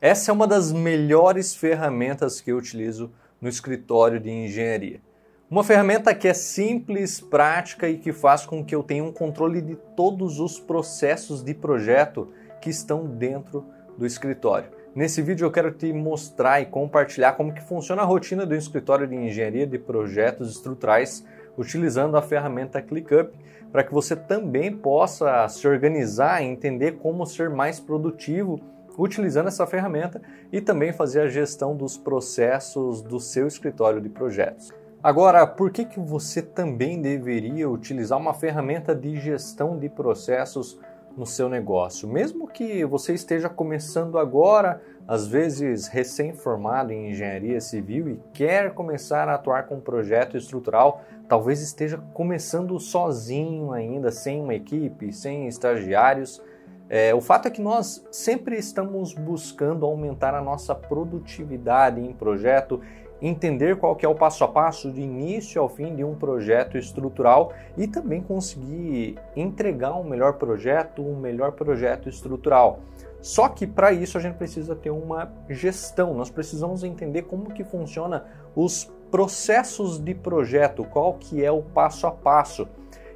Essa é uma das melhores ferramentas que eu utilizo no escritório de engenharia. Uma ferramenta que é simples, prática e que faz com que eu tenha um controle de todos os processos de projeto que estão dentro do escritório. Nesse vídeo eu quero te mostrar e compartilhar como que funciona a rotina do escritório de engenharia de projetos estruturais utilizando a ferramenta ClickUp, para que você também possa se organizar e entender como ser mais produtivo utilizando essa ferramenta e também fazer a gestão dos processos do seu escritório de projetos. Agora, por que você também deveria utilizar uma ferramenta de gestão de processos no seu negócio? Mesmo que você esteja começando agora, às vezes recém-formado em engenharia civil e quer começar a atuar com um projeto estrutural, talvez esteja começando sozinho ainda, sem uma equipe, sem estagiários. O fato é que nós sempre estamos buscando aumentar a nossa produtividade em projeto, entender qual que é o passo a passo de início ao fim de um projeto estrutural e também conseguir entregar um melhor projeto estrutural. Só que para isso a gente precisa ter uma gestão, nós precisamos entender como que funciona os processos de projeto, qual que é o passo a passo.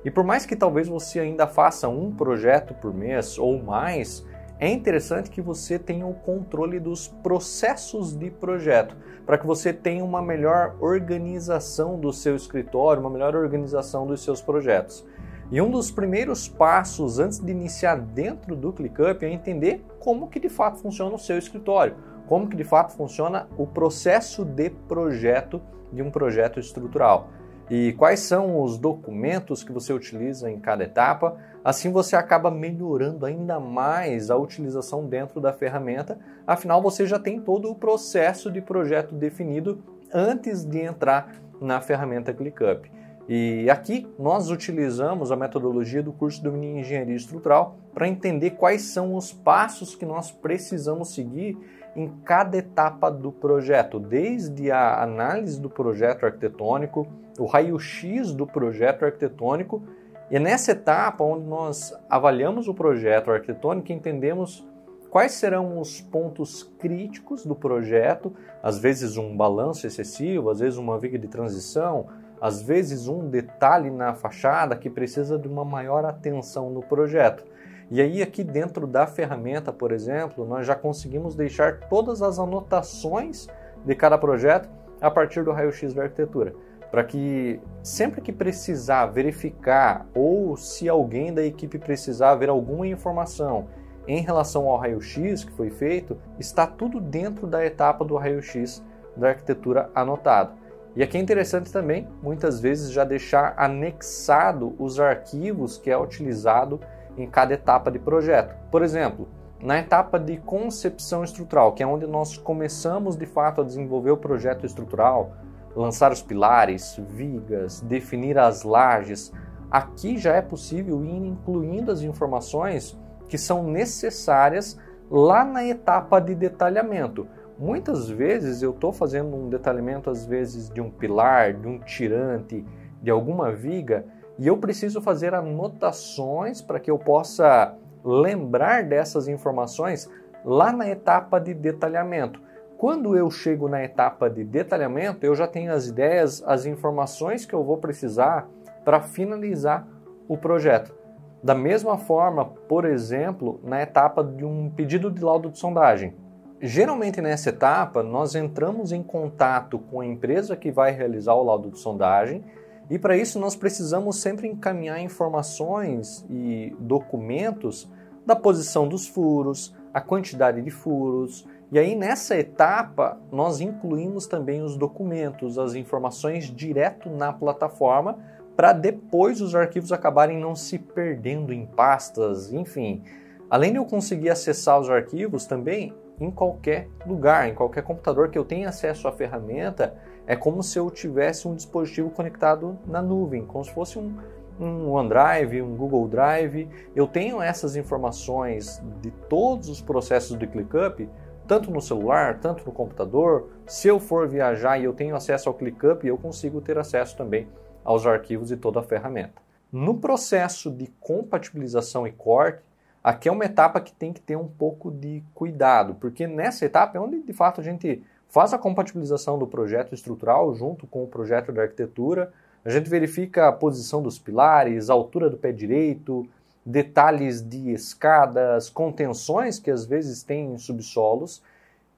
E por mais que talvez você ainda faça um projeto por mês ou mais, é interessante que você tenha o controle dos processos de projeto, para que você tenha uma melhor organização do seu escritório, uma melhor organização dos seus projetos. E um dos primeiros passos antes de iniciar dentro do ClickUp é entender como que de fato funciona o seu escritório, como que de fato funciona o processo de projeto de um projeto estrutural. E quais são os documentos que você utiliza em cada etapa. Assim você acaba melhorando ainda mais a utilização dentro da ferramenta, afinal você já tem todo o processo de projeto definido antes de entrar na ferramenta ClickUp. E aqui nós utilizamos a metodologia do curso de Engenharia Estrutural para entender quais são os passos que nós precisamos seguir em cada etapa do projeto, desde a análise do projeto arquitetônico, o raio-x do projeto arquitetônico, e é nessa etapa onde nós avaliamos o projeto arquitetônico e entendemos quais serão os pontos críticos do projeto, às vezes um balanço excessivo, às vezes uma viga de transição, às vezes um detalhe na fachada que precisa de uma maior atenção no projeto. E aí aqui dentro da ferramenta, por exemplo, nós já conseguimos deixar todas as anotações de cada projeto a partir do raio-x da arquitetura, para que sempre que precisar verificar ou se alguém da equipe precisar ver alguma informação em relação ao raio-x que foi feito, está tudo dentro da etapa do raio-x da arquitetura anotado. E aqui é interessante também, muitas vezes, já deixar anexado os arquivos que é utilizado em cada etapa de projeto. Por exemplo, na etapa de concepção estrutural, que é onde nós começamos de fato a desenvolver o projeto estrutural, lançar os pilares, vigas, definir as lajes, aqui já é possível ir incluindo as informações que são necessárias lá na etapa de detalhamento. Muitas vezes eu estou fazendo um detalhamento, às vezes, de um pilar, de um tirante, de alguma viga, e eu preciso fazer anotações para que eu possa lembrar dessas informações lá na etapa de detalhamento. Quando eu chego na etapa de detalhamento, eu já tenho as ideias, as informações que eu vou precisar para finalizar o projeto. Da mesma forma, por exemplo, na etapa de um pedido de laudo de sondagem. Geralmente nessa etapa, nós entramos em contato com a empresa que vai realizar o laudo de sondagem e para isso nós precisamos sempre encaminhar informações e documentos da posição dos furos, a quantidade de furos. E aí nessa etapa nós incluímos também os documentos, as informações direto na plataforma para depois os arquivos acabarem não se perdendo em pastas, enfim. Além de eu conseguir acessar os arquivos também em qualquer lugar, em qualquer computador que eu tenha acesso à ferramenta, é como se eu tivesse um dispositivo conectado na nuvem, como se fosse um OneDrive, um Google Drive. Eu tenho essas informações de todos os processos do ClickUp, tanto no celular, tanto no computador. Se eu for viajar e eu tenho acesso ao ClickUp, eu consigo ter acesso também aos arquivos e toda a ferramenta. No processo de compatibilização e corte, aqui é uma etapa que tem que ter um pouco de cuidado, porque nessa etapa é onde de fato a gente faz a compatibilização do projeto estrutural junto com o projeto de arquitetura, a gente verifica a posição dos pilares, a altura do pé direito, detalhes de escadas, contenções que às vezes tem em subsolos,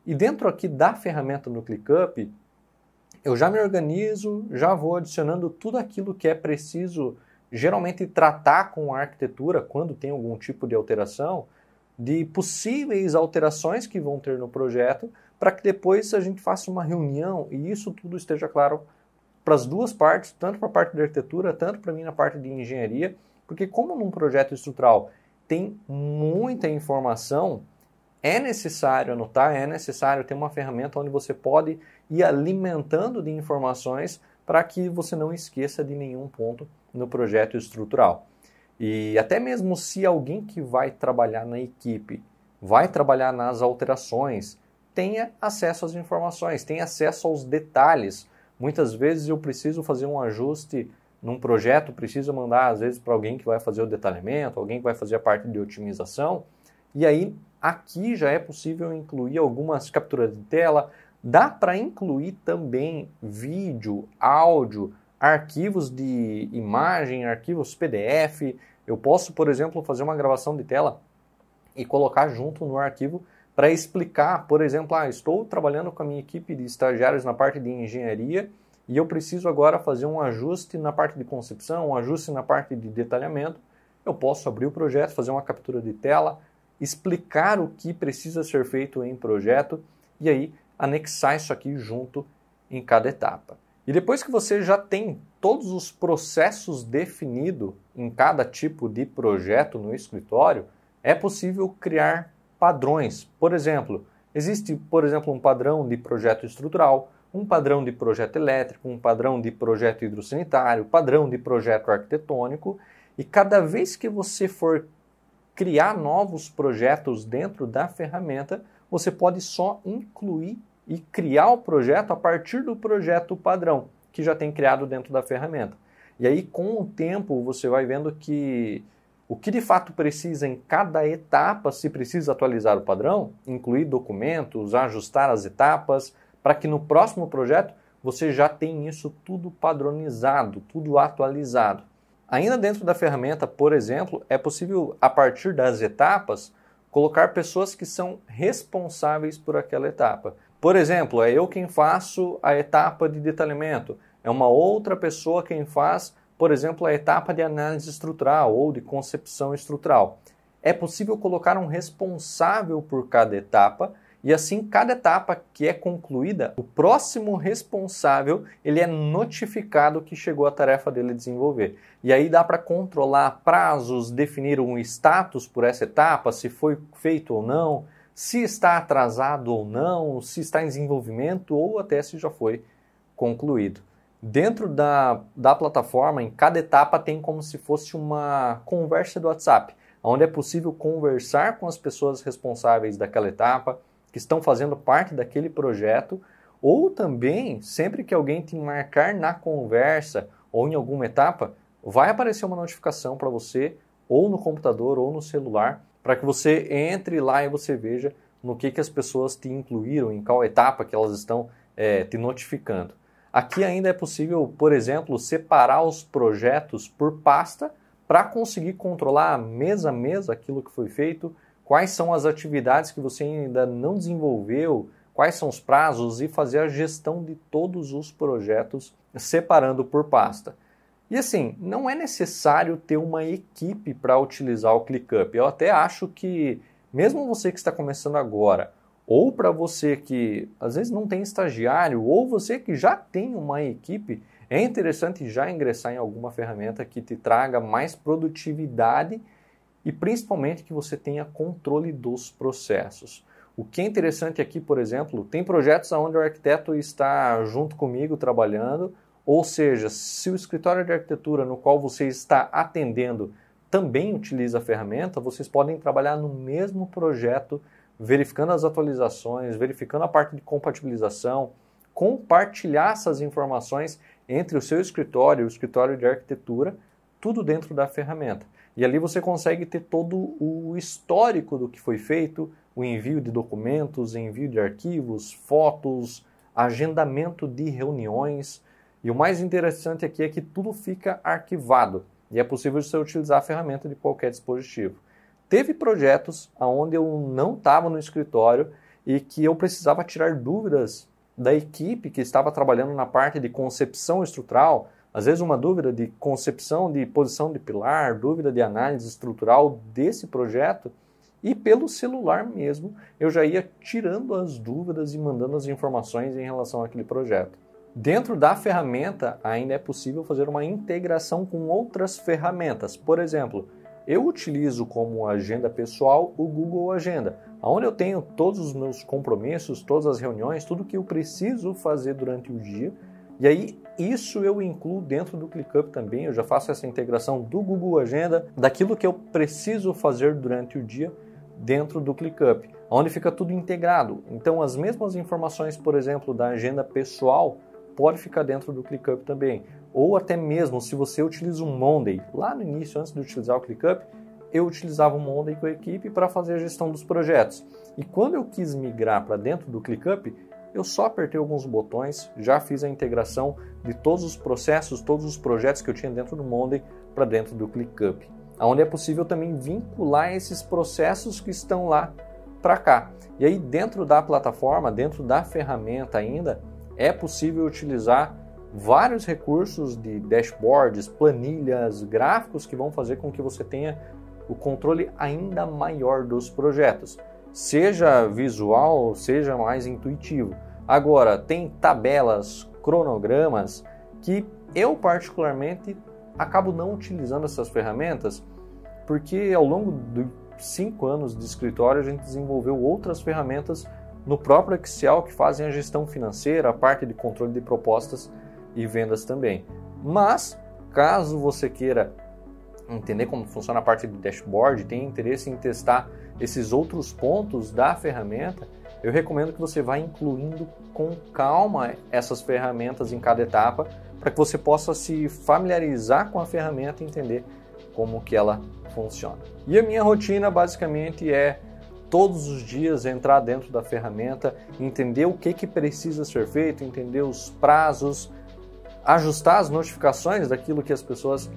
e dentro aqui da ferramenta no ClickUp, eu já me organizo, já vou adicionando tudo aquilo que é preciso geralmente tratar com a arquitetura quando tem algum tipo de alteração, de possíveis alterações que vão ter no projeto, para que depois a gente faça uma reunião e isso tudo esteja claro para as duas partes, tanto para a parte de arquitetura, tanto para mim na parte de engenharia, porque como num projeto estrutural tem muita informação, é necessário anotar, é necessário ter uma ferramenta onde você pode ir alimentando de informações para que você não esqueça de nenhum ponto no projeto estrutural. E até mesmo se alguém que vai trabalhar na equipe, vai trabalhar nas alterações, tenha acesso às informações, tenha acesso aos detalhes. Muitas vezes eu preciso fazer um ajuste num projeto, preciso mandar às vezes para alguém que vai fazer o detalhamento, alguém que vai fazer a parte de otimização, e aí aqui já é possível incluir algumas capturas de tela, dá para incluir também vídeo, áudio, arquivos de imagem, arquivos PDF. Eu posso, por exemplo, fazer uma gravação de tela e colocar junto no arquivo para explicar, por exemplo, estou trabalhando com a minha equipe de estagiários na parte de engenharia e eu preciso agora fazer um ajuste na parte de concepção, um ajuste na parte de detalhamento. Eu posso abrir o projeto, fazer uma captura de tela, explicar o que precisa ser feito em projeto e aí anexar isso aqui junto em cada etapa. E depois que você já tem todos os processos definidos em cada tipo de projeto no escritório, é possível criar padrões. Por exemplo, existe, um padrão de projeto estrutural, um padrão de projeto elétrico, um padrão de projeto hidrossanitário, padrão de projeto arquitetônico, e cada vez que você for criar novos projetos dentro da ferramenta, você pode só incluir e criar o projeto a partir do projeto padrão, que já tem criado dentro da ferramenta. E aí, com o tempo, você vai vendo que o que de fato precisa em cada etapa, se precisa atualizar o padrão, incluir documentos, ajustar as etapas, para que no próximo projeto você já tenha isso tudo padronizado, tudo atualizado. Ainda dentro da ferramenta, por exemplo, é possível, a partir das etapas, colocar pessoas que são responsáveis por aquela etapa. Por exemplo, é eu quem faço a etapa de detalhamento, é uma outra pessoa quem faz, por exemplo, a etapa de análise estrutural ou de concepção estrutural. É possível colocar um responsável por cada etapa e assim cada etapa que é concluída, o próximo responsável ele é notificado que chegou a tarefa dele desenvolver. E aí dá para controlar prazos, definir um status por essa etapa, se foi feito ou não, se está atrasado ou não, se está em desenvolvimento ou até se já foi concluído. Dentro da plataforma, em cada etapa tem como se fosse uma conversa do WhatsApp, onde é possível conversar com as pessoas responsáveis daquela etapa, que estão fazendo parte daquele projeto, ou também, sempre que alguém te marcar na conversa ou em alguma etapa, vai aparecer uma notificação para você, ou no computador ou no celular, para que você entre lá e você veja no que as pessoas te incluíram, em qual etapa que elas estão te notificando. Aqui ainda é possível, por exemplo, separar os projetos por pasta para conseguir controlar mês a mês aquilo que foi feito, quais são as atividades que você ainda não desenvolveu, quais são os prazos e fazer a gestão de todos os projetos separando por pasta. E assim, não é necessário ter uma equipe para utilizar o ClickUp. Eu até acho que, mesmo você que está começando agora, ou para você que às vezes não tem estagiário, ou você que já tem uma equipe, é interessante já ingressar em alguma ferramenta que te traga mais produtividade e principalmente que você tenha controle dos processos. O que é interessante aqui, por exemplo, tem projetos onde o arquiteto está junto comigo trabalhando, ou seja, se o escritório de arquitetura no qual você está atendendo também utiliza a ferramenta, vocês podem trabalhar no mesmo projeto, verificando as atualizações, verificando a parte de compatibilização, compartilhar essas informações entre o seu escritório e o escritório de arquitetura, tudo dentro da ferramenta. E ali você consegue ter todo o histórico do que foi feito, o envio de documentos, envio de arquivos, fotos, agendamento de reuniões. E o mais interessante aqui é que tudo fica arquivado e é possível você utilizar a ferramenta de qualquer dispositivo. Teve projetos onde eu não estava no escritório e que eu precisava tirar dúvidas da equipe que estava trabalhando na parte de concepção estrutural, às vezes uma dúvida de concepção de posição de pilar, dúvida de análise estrutural desse projeto, e pelo celular mesmo eu já ia tirando as dúvidas e mandando as informações em relação àquele projeto. Dentro da ferramenta ainda é possível fazer uma integração com outras ferramentas. Por exemplo, eu utilizo como agenda pessoal o Google Agenda, onde eu tenho todos os meus compromissos, todas as reuniões, tudo que eu preciso fazer durante o dia. E aí isso eu incluo dentro do ClickUp também, eu já faço essa integração do Google Agenda, daquilo que eu preciso fazer durante o dia dentro do ClickUp, onde fica tudo integrado. Então as mesmas informações, por exemplo, da agenda pessoal, pode ficar dentro do ClickUp também. Ou até mesmo se você utiliza o Monday, lá no início, antes de utilizar o ClickUp, eu utilizava o Monday com a equipe para fazer a gestão dos projetos. E quando eu quis migrar para dentro do ClickUp, eu só apertei alguns botões, já fiz a integração de todos os processos, todos os projetos que eu tinha dentro do Monday para dentro do ClickUp. Onde é possível também vincular esses processos que estão lá para cá. E aí dentro da plataforma, dentro da ferramenta ainda, é possível utilizar vários recursos de dashboards, planilhas, gráficos que vão fazer com que você tenha o controle ainda maior dos projetos. Seja visual, seja mais intuitivo. Agora, tem tabelas, cronogramas, que eu particularmente acabo não utilizando essas ferramentas, porque ao longo de 5 anos de escritório a gente desenvolveu outras ferramentas no próprio Excel que fazem a gestão financeira, a parte de controle de propostas e vendas também. Mas, caso você queira entender como funciona a parte de dashboard, tenha interesse em testar esses outros pontos da ferramenta, eu recomendo que você vá incluindo com calma essas ferramentas em cada etapa, para que você possa se familiarizar com a ferramenta e entender como que ela funciona. E a minha rotina basicamente é todos os dias entrar dentro da ferramenta, entender o que precisa ser feito, entender os prazos, ajustar as notificações daquilo que as pessoas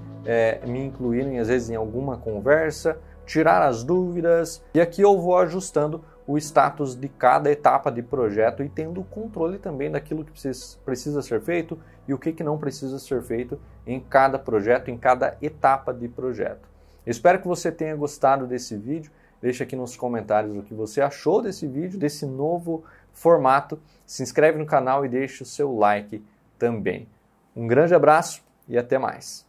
me incluírem às vezes em alguma conversa, tirar as dúvidas, e aqui eu vou ajustando o status de cada etapa de projeto e tendo controle também daquilo que precisa ser feito e o que não precisa ser feito em cada projeto, em cada etapa de projeto. Espero que você tenha gostado desse vídeo. Deixa aqui nos comentários o que você achou desse vídeo, desse novo formato. Se inscreve no canal e deixa o seu like também. Um grande abraço e até mais.